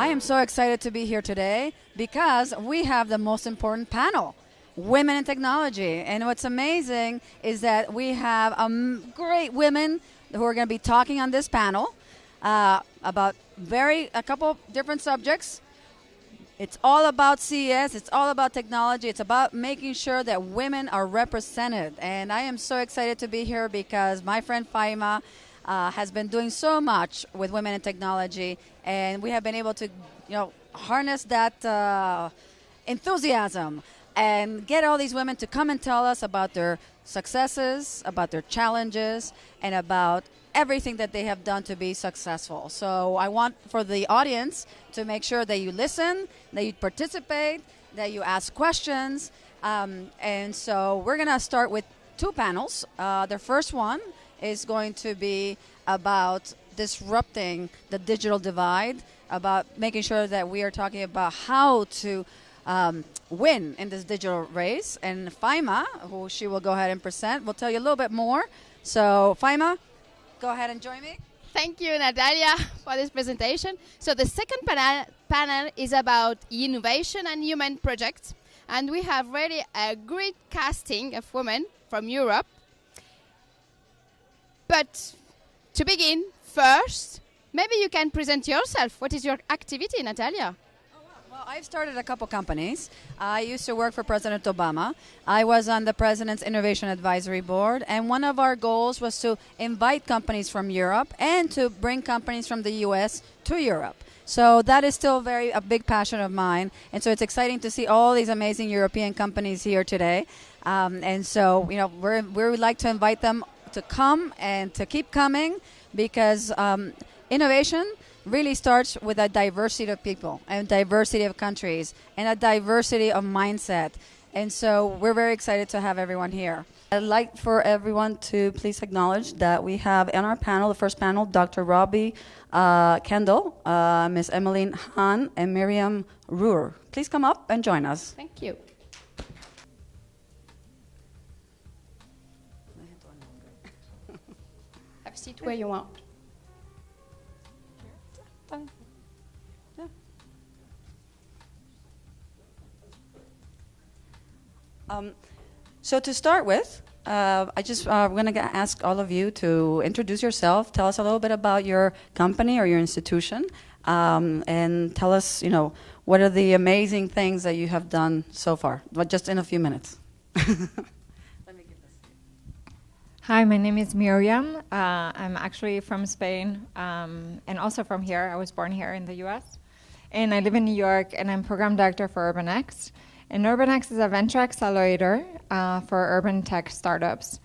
I am so excited to be here today because we have the most important panel, Women in Technology. And what's amazing is that we have great women who are going to be talking on this panel about a couple different subjects. It's all about CES, it's all about technology, it's about making sure that women are represented. And I am so excited to be here because my friend Fahima has been doing so much with women in technology, and we have been able to, harness that enthusiasm and get all these women to come and tell us about their successes, about their challenges, and about everything that they have done to be successful. So I want for the audience to make sure that you listen, that you participate, that you ask questions. And so we're going to start with two panels. The first one is going to be about disrupting the digital divide, about making sure that we are talking about how to win in this digital race. And Fahima, who she will go ahead and present, will tell you a little bit more. So Fahima, go ahead and join me. Thank you, Natalia, for this presentation. So the second panel is about innovation and human projects. And we have really a great casting of women from Europe. But to begin, first, maybe you can present yourself. What is your activity, Natalia? Well, I've started a couple companies. I used to work for President Obama. I was on the President's Innovation Advisory Board, and one of our goals was to invite companies from Europe and to bring companies from the U.S. to Europe. So that is still a big passion of mine, and so it's exciting to see all these amazing European companies here today. And so, we would like to invite them to come and to keep coming because innovation really starts with a diversity of people and diversity of countries and a diversity of mindset. And so we're very excited to have everyone here. I'd like for everyone to please acknowledge that we have on our panel, the first panel, Dr. Robbie, KENDALL, Ms. Emeline, HAHN, and Miriam, ROURE. Please come up and join us. Thank you. Have a seat where you want. So to start with, I'm going to ask all of you to introduce yourself, tell us a little bit about your company or your institution, and tell us, what are the amazing things that you have done so far, but just in a few minutes. Hi, my name is Miriam. I'm actually from Spain and also from here. I was born here in the US. And I live in New York, and I'm program director for UrbanX. And UrbanX is a venture accelerator for urban tech startups.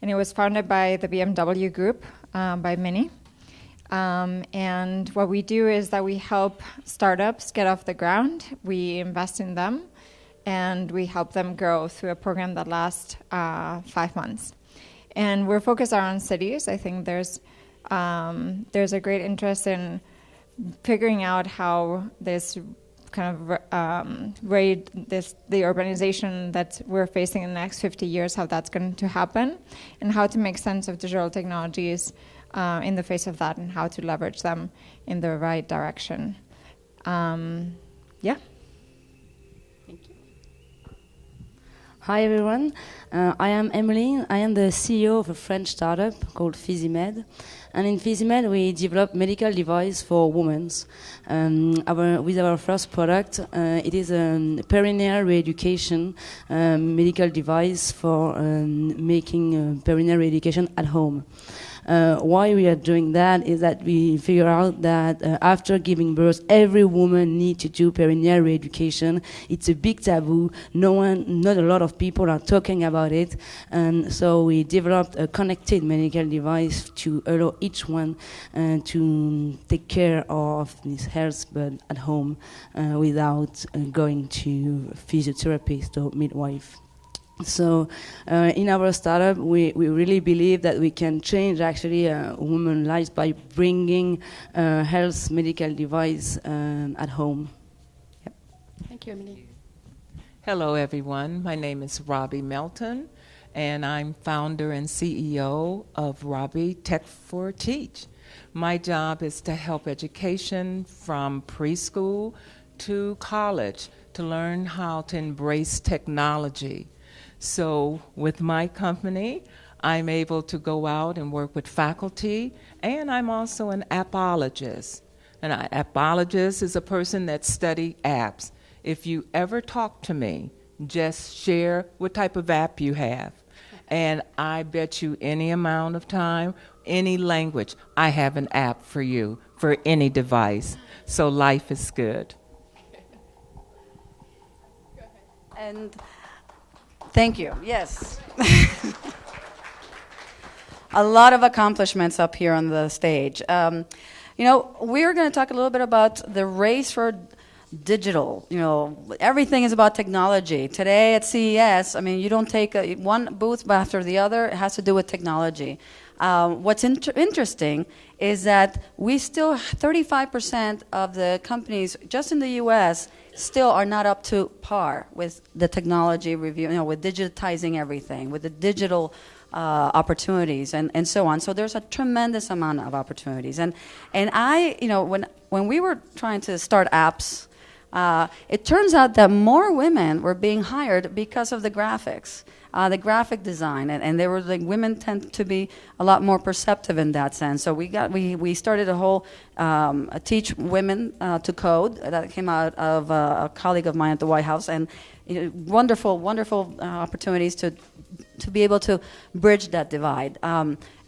And it was founded by the BMW Group, by Mini. And what we do is that we help startups get off the ground. We invest in them, and we help them grow through a program that lasts 5 months. And we're focused around cities. I think there's a great interest in figuring out how this kind of the urbanization that we're facing in the next 50 years, how that's going to happen, and how to make sense of digital technologies in the face of that, and how to leverage them in the right direction. Yeah. Hi everyone, I am Emeline. I am the CEO of a French startup called FIZIMED. And in FIZIMED we develop medical device for women. With our first product, it is a perineal re-education medical device for making perineal re-education at home. Why we are doing that is that we figure out that after giving birth, every woman needs to do perineal re-education. It's a big taboo. Not a lot of people are talking about it. And so we developed a connected medical device to allow each one to take care of this health but at home without going to physiotherapist or midwife. So in our startup, we really believe that we can change actually women's lives by bringing health medical device at home. Thank you, Emeline. Hello, everyone. My name is Robbie MELTON, and I'm founder and CEO of Robbie Tech for Teach. My job is to help education from preschool to college to learn how to embrace technology. So with my company, I'm able to go out and work with faculty, and I'm also an appologist. An appologist is a person that studies apps. If you ever talk to me, just share what type of app you have. And I bet you any amount of time, any language, I have an app for you, for any device. So life is good. And thank you. Yes. A lot of accomplishments up here on the stage. You know, we're going to talk a little bit about the race for digital. You know, everything is about technology. Today at CES, I mean, you don't take one booth after the other. It has to do with technology. What's interesting is that we still, 35% of the companies just in the U.S. still are not up to par with the technology review, you know, with digitizing everything, with the digital opportunities and so on. So there's a tremendous amount of opportunities. And I, you know, when we were trying to start apps, it turns out that more women were being hired because of the graphics, the graphic design, and they were like, women tend to be a lot more perceptive in that sense. So we started a whole teach women to code that came out of a colleague of mine at the White House, and you know, wonderful opportunities to be able to bridge that divide.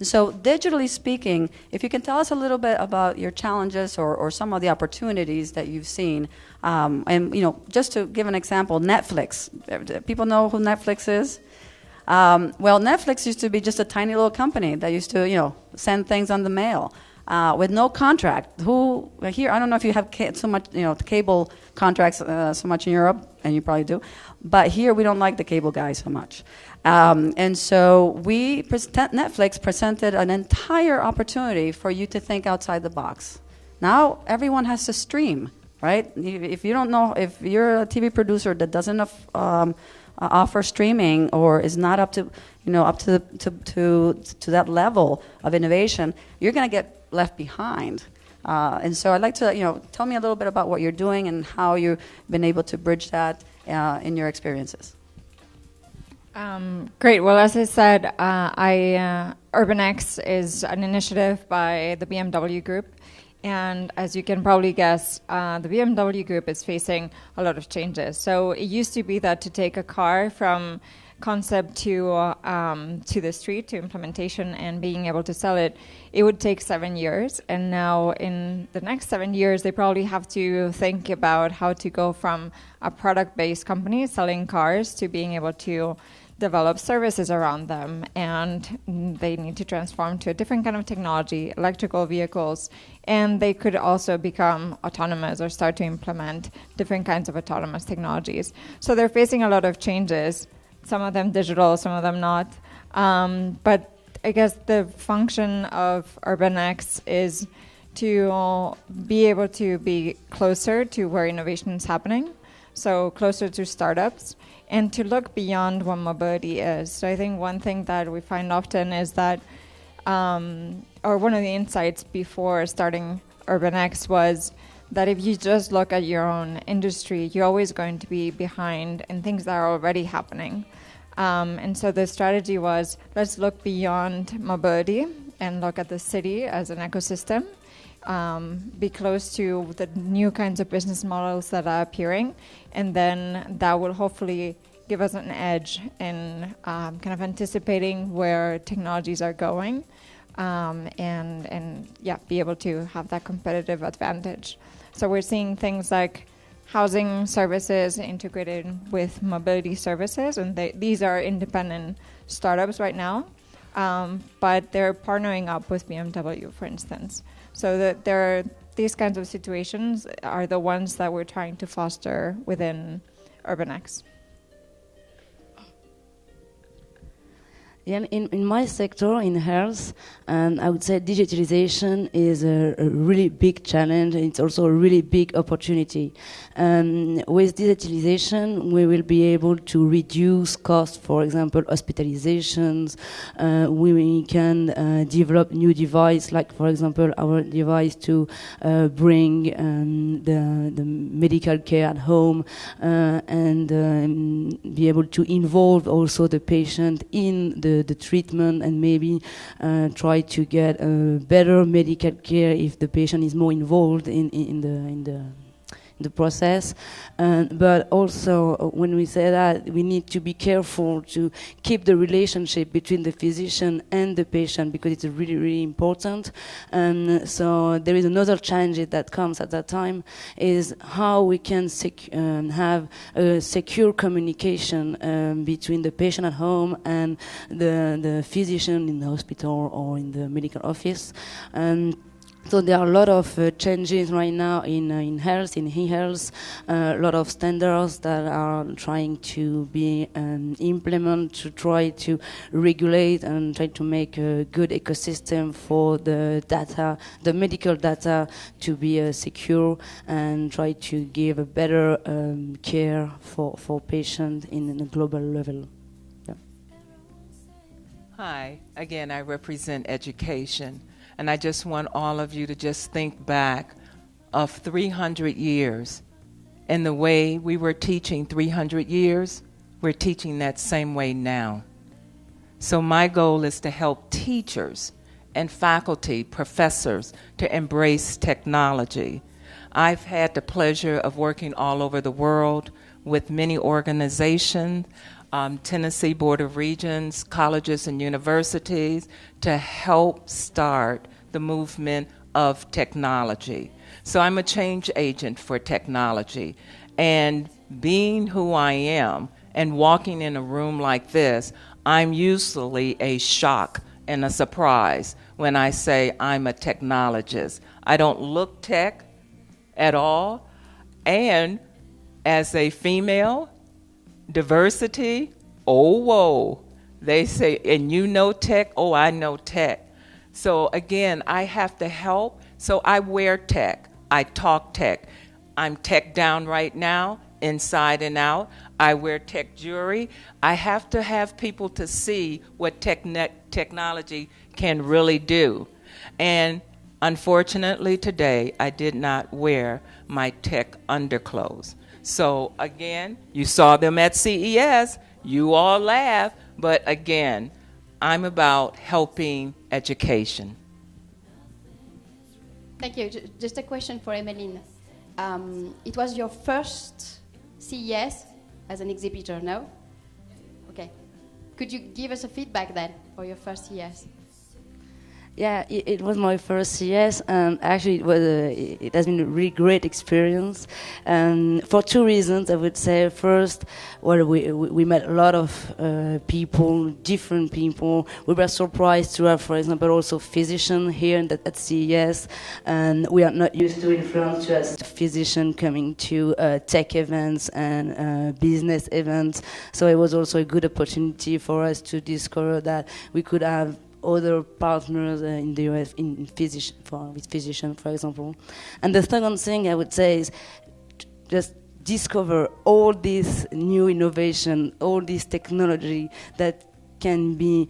So digitally speaking, if you can tell us a little bit about your challenges or some of the opportunities that you've seen, and you know, just to give an example, Netflix. People know who Netflix is? Well, Netflix used to be just a tiny little company that used to, you know, send things on the mail with no contract. Who here? I don't know if you have so much, you know, cable contracts so much in Europe, and you probably do, but here we don't like the cable guys so much. And so Netflix presented an entire opportunity for you to think outside the box. Now everyone has to stream, right? If you don't know, if you're a TV producer that doesn't offer streaming or is not up to, you know, up to that level of innovation, you're going to get left behind. And so I'd like to, you know, tell me a little bit about what you're doing and how you've been able to bridge that in your experiences. Great. Well, as I said, UrbanX is an initiative by the BMW Group. And as you can probably guess, the BMW Group is facing a lot of changes. So it used to be that to take a car from concept to the street, to implementation and being able to sell it, it would take 7 years. And now in the next 7 years, they probably have to think about how to go from a product-based company selling cars to being able to develop services around them, and they need to transform to a different kind of technology, electrical vehicles, and they could also become autonomous or start to implement different kinds of autonomous technologies. So they're facing a lot of changes, some of them digital, some of them not. But I guess the function of UrbanX is to be able to be closer to where innovation is happening, so closer to startups, and to look beyond what mobility is. So I think one thing that we find often is that, or one of the insights before starting UrbanX was that if you just look at your own industry, you're always going to be behind in things that are already happening. And so the strategy was, let's look beyond mobility and look at the city as an ecosystem, be close to the new kinds of business models that are appearing, and then that will hopefully give us an edge in kind of anticipating where technologies are going, and yeah, be able to have that competitive advantage. So we're seeing things like housing services integrated with mobility services, and these are independent startups right now, but they're partnering up with BMW, for instance. So that there are these kinds of situations are the ones that we're trying to foster within UrbanX. Yeah, in my sector, in health, I would say digitalization is a really big challenge. It's also a really big opportunity. With digitalization, we will be able to reduce costs, for example, hospitalizations. We can develop new devices, like, for example, our device to bring the medical care at home and be able to involve also the patient in the treatment and maybe try to get better medical care if the patient is more involved in the process. But also, when we say that, we need to be careful to keep the relationship between the physician and the patient, because it's really, really important. So there is another challenge that comes at that time, is how we can have a secure communication between the patient at home and the physician in the hospital or in the medical office. So there are a lot of changes right now in health, in e-health, a lot of standards that are trying to be implemented to try to regulate and try to make a good ecosystem for the data, the medical data, to be secure and try to give a better care for patients in a global level. Yeah. Hi, again, I represent education. And I just want all of you to just think back of 300 years. And the way we were teaching 300 years, we're teaching that same way now. So my goal is to help teachers and faculty, professors, to embrace technology. I've had the pleasure of working all over the world with many organizations, Tennesse Board of Regents, colleges and universities, to help start the movement of technology. So I'm a change agent for technology. And being who I am and walking in a room like this, I'm usually a shock and a surprise when I say I'm a technologist. I don't look tech at all. And as a female, diversity, oh, whoa. They say, and you know tech? Oh, I know tech. So again, I have to help. So I wear tech. I talk tech. I'm tech down right now, inside and out. I wear tech jewelry. I have to have people to see what technology can really do. And unfortunately today, I did not wear my tech underclothes. So again, you saw them at CES. You all laugh, but again, I'm about helping education. Thank you. Just a question for Emeline. It was your first CES as an exhibitor, no? Okay. Could you give us a feedback then for your first CES? Yeah, it was my first CES, and actually it has been a really great experience. For two reasons, I would say. First, well, we met a lot of people, different people. We were surprised to have, for example, also physicians here at CES, and we are not used to in France to have physicians coming to tech events and business events. So it was also a good opportunity for us to discover that we could have other partners in the US with physicians, for example. And the second thing I would say is just discover all this new innovation, all this technology that can be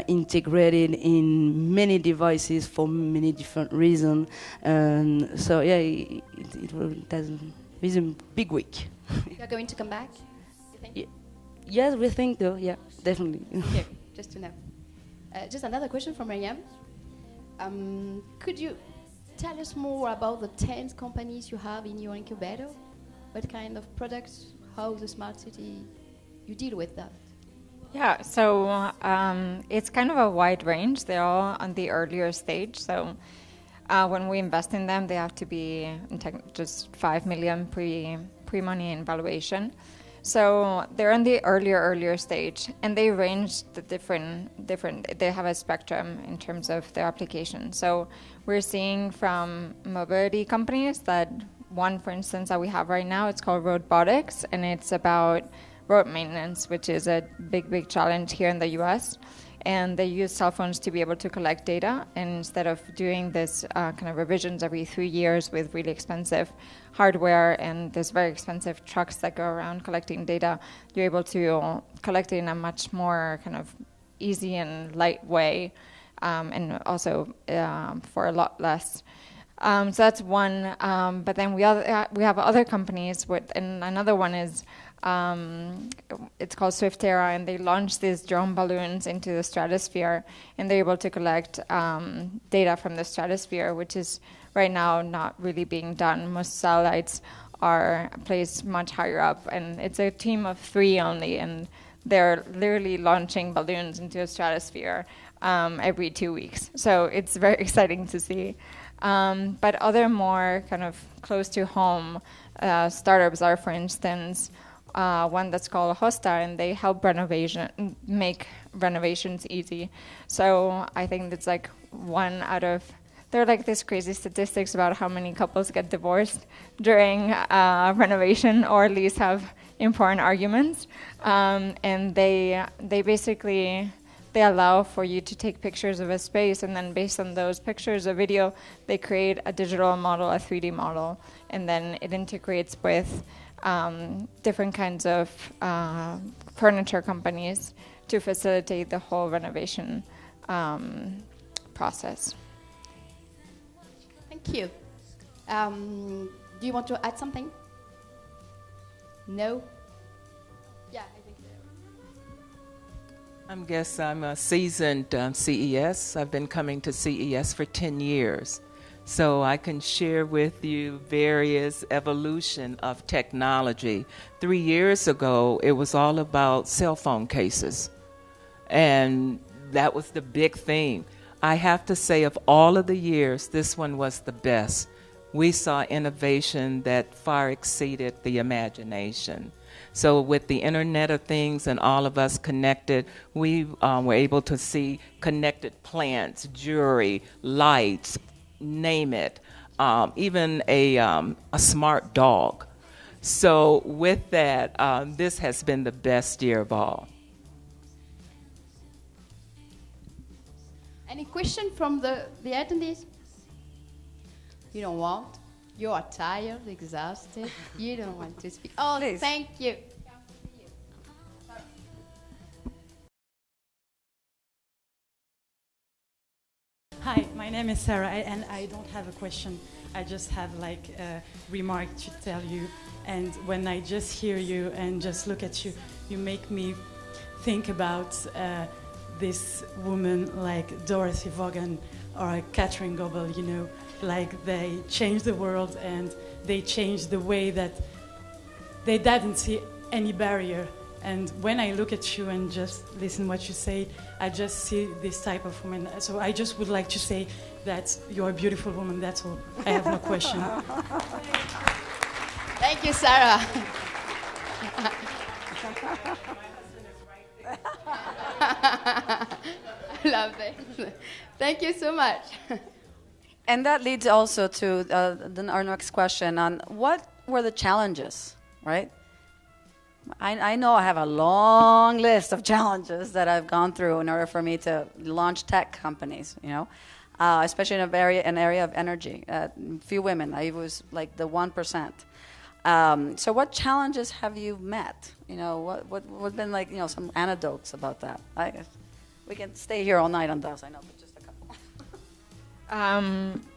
integrated in many devices for many different reasons. So yeah, it's a big week. You're going to come back, you think? Yes, we think so, yeah, definitely. Okay, just to know. Just another question from Miriam. Could you tell us more about the 10 companies you have in your incubator? What kind of products, how the smart city, you deal with that? Yeah, so it's kind of a wide range. They're all on the earlier stage. So when we invest in them, they have to be just 5 million pre-money in valuation. So they're in the earlier stage, and they range the different. They have a spectrum in terms of their application. So we're seeing from mobility companies that one, for instance, that we have right now, it's called robotics, and it's about road maintenance, which is a big challenge here in the US. and they use cell phones to be able to collect data. And instead of doing this kind of revisions every 3 years with really expensive hardware and there's very expensive trucks that go around collecting data, you're able to collect it in a much more kind of easy and light way, and also for a lot less. So that's one. But then we have other companies, and another one is it's called SwiftEra, and they launched these drone balloons into the stratosphere, and they're able to collect data from the stratosphere, which is right now not really being done. Most satellites are placed much higher up, and it's a team of 3 only, and they're literally launching balloons into the stratosphere every 2 weeks. So it's very exciting to see. But other more kind of close to home startups are, for instance, one that's called Hosta, and they help make renovations easy. So I think it's like 1 out of, there are like these crazy statistics about how many couples get divorced during renovation, or at least have important arguments. And they basically, they allow for you to take pictures of a space, and then based on those pictures or video, they create a digital model, a 3D model, and then it integrates with different kinds of furniture companies to facilitate the whole renovation process. Thank you. Do you want to add something? No? Yeah, I think so. I guess I'm a seasoned CES. I've been coming to CES for 10 years. So I can share with you various evolution of technology. 3 years ago, it was all about cell phone cases. And that was the big theme. I have to say, of all of the years, this one was the best. We saw innovation that far exceeded the imagination. So with the Internet of Things and all of us connected, we were able to see connected plants, jewelry, lights, name it, even a smart dog. So with that, this has been the best year of all. Any question from the attendees? You don't want? You are tired, exhausted. You don't want to speak. Oh, please. Thank you. Hi, my name is Sarah, and I don't have a question. I just have like a remark to tell you. And when I just hear you and just look at you, you make me think about this woman like Dorothy Vaughan or Catherine Goebel, you know, like they changed the world and they changed the way that they didn't see any barrier. And when I look at you and just listen what you say, I just see this type of woman. So I just would like to say that you're a beautiful woman, that's all. I have no question. Thank you, Sarah. I love it. Thank you so much. And that leads also to our next question on what were the challenges, right? I know I have a long list of challenges that I've gone through in order for me to launch tech companies, you know, especially in an area of energy. Few women, I was like the 1%. So what challenges have you met? You know, what been like, you know, some anecdotes about that? I guess we can stay here all night on those, I know, but just a couple.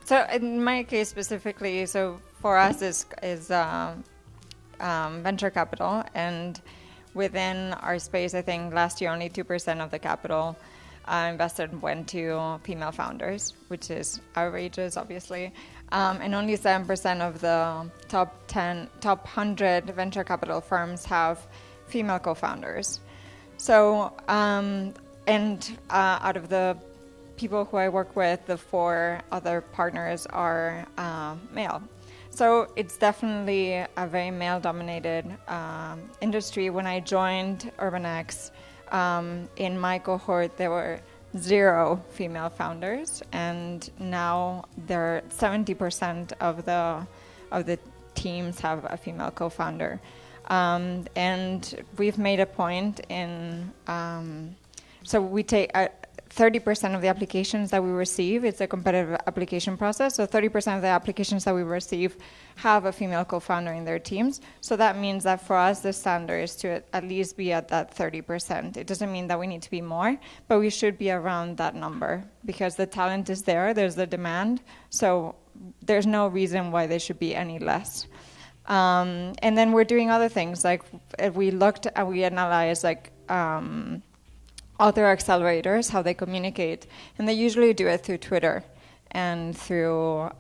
So in my case specifically, so for us is venture capital, and within our space, I think last year only 2% of the capital invested went to female founders, which is outrageous, obviously, and only 7% of the top 100 venture capital firms have female co-founders. So, and out of the people who I work with, the 4 other partners are male. So it's definitely a very male-dominated industry. When I joined UrbanX, in my cohort, there were 0 female founders, and now there are 70% of the teams have a female co-founder. And we've made a point in, so we take 30% of the applications that we receive, it's a competitive application process, so 30% of the applications that we receive have a female co-founder in their teams. So that means that for us, the standard is to at least be at that 30%. It doesn't mean that we need to be more, but we should be around that number because the talent is there, there's the demand, so there's no reason why they should be any less. And then we're doing other things, like we looked and we analyzed like author accelerators, how they communicate, and they usually do it through Twitter and through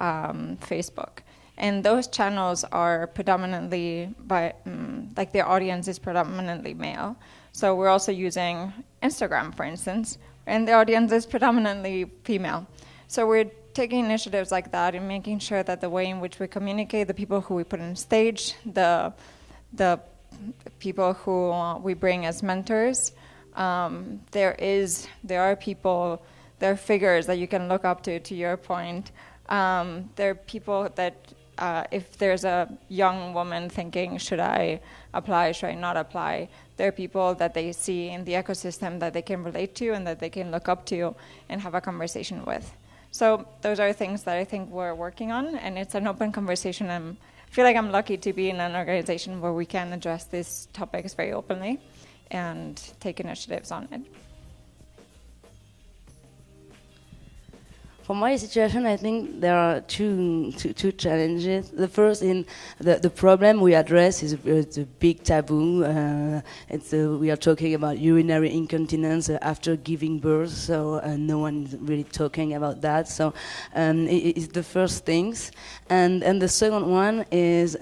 Facebook. And those channels are predominantly like their audience is predominantly male. So we're also using Instagram, for instance, and the audience is predominantly female. So we're taking initiatives like that and making sure that the way in which we communicate, the people who we put on stage, the people who we bring as mentors, there are people, there are figures that you can look up to your point. There are people that if there's a young woman thinking, should I apply, should I not apply, there are people that they see in the ecosystem that they can relate to and that they can look up to and have a conversation with. So those are things that I think we're working on, and it's an open conversation. I feel like I'm lucky to be in an organization where we can address these topics very openly and take initiatives on it. For my situation, I think there are two challenges. The first, in the problem we address is a big taboo. We are talking about urinary incontinence after giving birth, so no one is really talking about that. So it's the first things, and the second one is.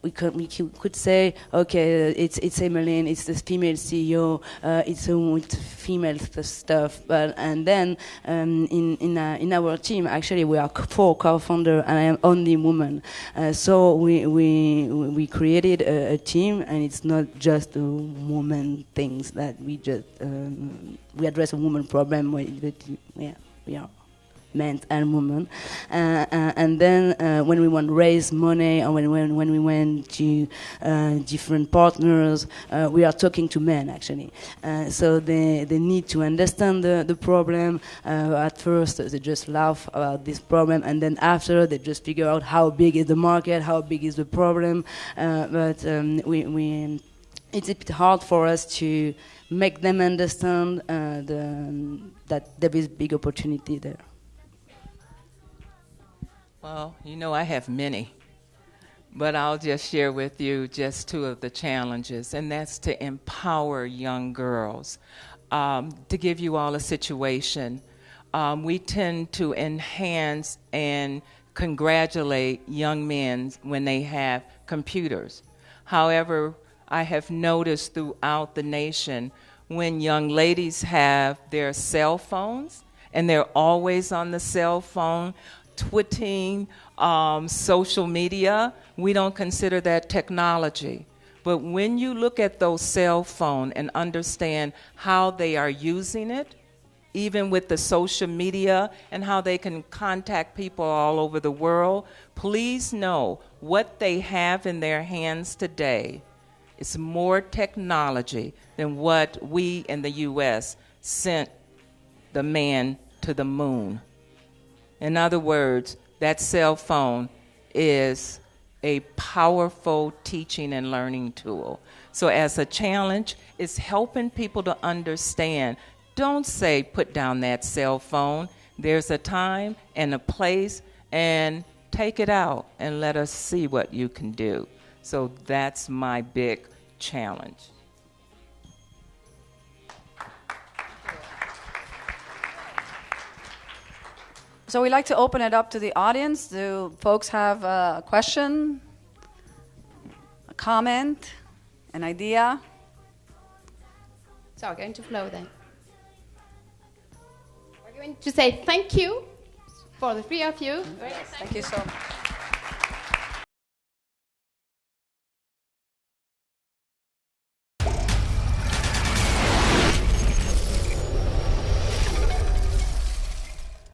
We could say, okay, it's Emeline, it's the female CEO, it's female stuff, and then in our team, actually, we are 4 co-founders, and I am only woman. So we created a team, and it's not just a woman things that we just we address a woman problem. We are men and women, and then when we want to raise money, or when we went to different partners, we are talking to men actually. So they need to understand the problem. At first, they just laugh about this problem, and then after they just figure out how big is the market, how big is the problem. But it's a bit hard for us to make them understand that there is big opportunity there. Well, you know, I have many, but I'll just share with you just 2 of the challenges, and that's to empower young girls. To give you all a situation, we tend to enhance and congratulate young men when they have computers. However, I have noticed throughout the nation, when young ladies have their cell phones, and they're always on the cell phone, twitting, social media, we don't consider that technology. But when you look at those cell phones and understand how they are using it, even with the social media and how they can contact people all over the world, please know what they have in their hands today is more technology than what we in the U.S. sent the man to the moon. In other words, that cell phone is a powerful teaching and learning tool. So as a challenge, it's helping people to understand. Don't say, put down that cell phone. There's a time and a place, and take it out and let us see what you can do. So that's my big challenge. So we like to open it up to the audience. Do folks have a question, a comment, an idea? So we're going to flow then. We're going to say thank you for the 3 of you. Thank you so much.